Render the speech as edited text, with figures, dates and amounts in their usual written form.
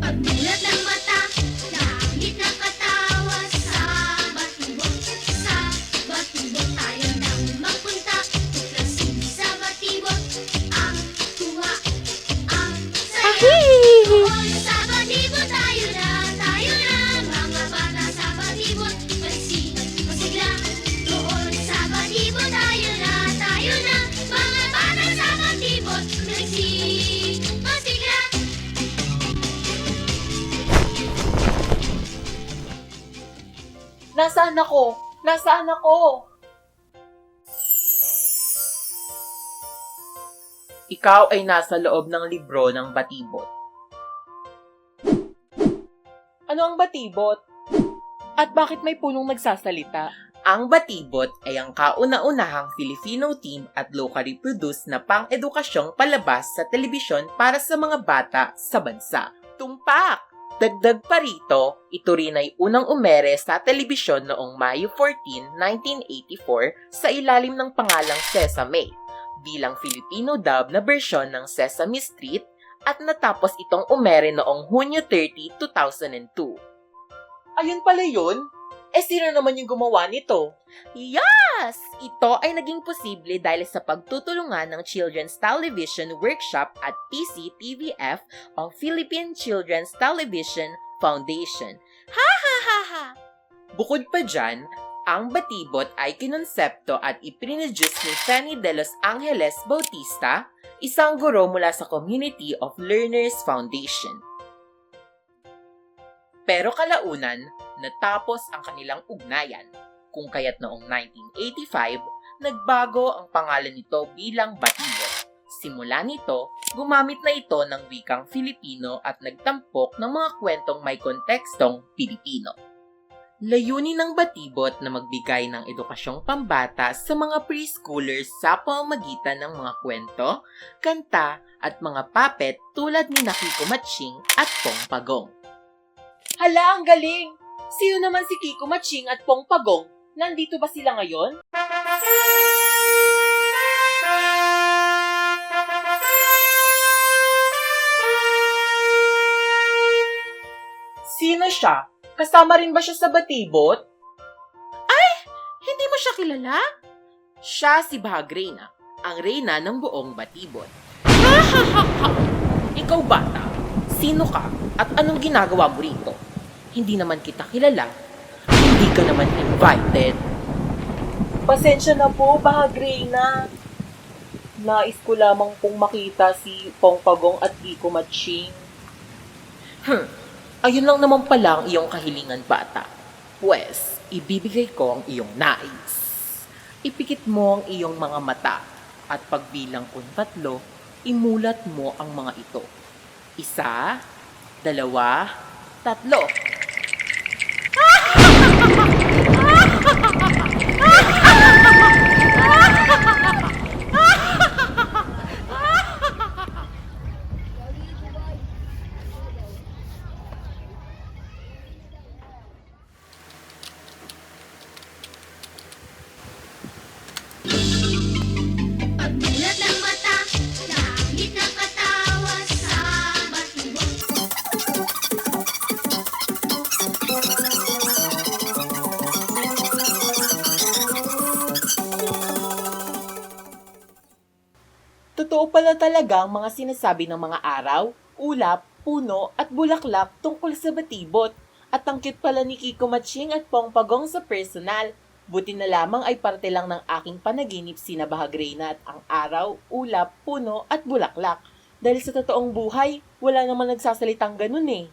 Pagmulat ng mata, langit na katawa sa batibot. Sa batibot tayo nang magpunta. Tuklasin sa batibot ang tuwa, ang saya. Doon sa batibot tayo na, mga bata sa batibot. Masigla. Doon sa batibot tayo na, mga bata sa batibot. Masigla. Nasaan ako? Nasaan ako? Ikaw ay nasa loob ng libro ng batibot. Ano ang batibot? At bakit may punong nagsasalita? Ang batibot ay ang kauna-unahang Filipino team at locally produced na pang-edukasyong palabas sa telebisyon para sa mga bata sa bansa. Tumpak! Dagdag pa rito, ito rin ay unang umere sa telebisyon noong Mayo 14, 1984 sa ilalim ng pangalang Sesame, bilang Filipino dub na bersyon ng Sesame Street at natapos itong umere noong Hunyo 30, 2002. Ayun pala yun? Sino naman yung gumawa nito? Yes! Ito ay naging posible dahil sa pagtutulungan ng Children's Television Workshop at PCTVF o Philippine Children's Television Foundation. Ha ha ha ha! Bukod pa dyan, ang batibot ay kinonsepto at ipinroduce ni Fanny de los Angeles Bautista, isang guro mula sa Community of Learners Foundation. Pero kalaunan, natapos ang kanilang ugnayan, kung kaya't noong 1985, nagbago ang pangalan nito bilang Batibot. Simula nito, gumamit na ito ng wikang Filipino at nagtampok ng mga kwentong may kontekstong Pilipino. Layunin ng Batibot na magbigay ng edukasyong pambata sa mga preschoolers sa pamamagitan ng mga kwento, kanta at mga puppet tulad ni Kiko Matching at Pong Pagong. Hala, ang galing! Sino naman si Kiko Matching at Pong Pagong? Nandito ba sila ngayon? Sino siya? Kasama rin ba siya sa batibot? Ay! Hindi mo siya kilala? Siya si Bahag Reyna, ang reyna ng buong batibot. Ha ha ha ha! Ikaw bata, sino ka at anong ginagawa mo rito? Hindi naman kita kilala. Hindi ka naman invited. Pasensya na po, Bahag Reyna. Nais ko lamang pong makita si Pong Pagong at Kiko Matching. Ayun lang naman pala ang iyong kahilingan, bata. Pwes, ibibigay ko ang iyong nais. Ipikit mo ang iyong mga mata at pagbilang kung 3, imulat mo ang mga ito. 1, 2, 3. Pagmulat ng mata, langit na katawa sa batibot. Totoo pala talaga ang mga sinasabi ng mga araw, ulap, puno at bulaklak tungkol sa batibot. At ang cute pala ni Kiko Matching at Pong Pagong sa personal. Buti na lamang ay parte lang ng aking panaginip sina Bahag Reyna at ang araw, ulap, puno at bulaklak. Dahil sa totoong buhay, wala namang nagsasalitang ganun eh.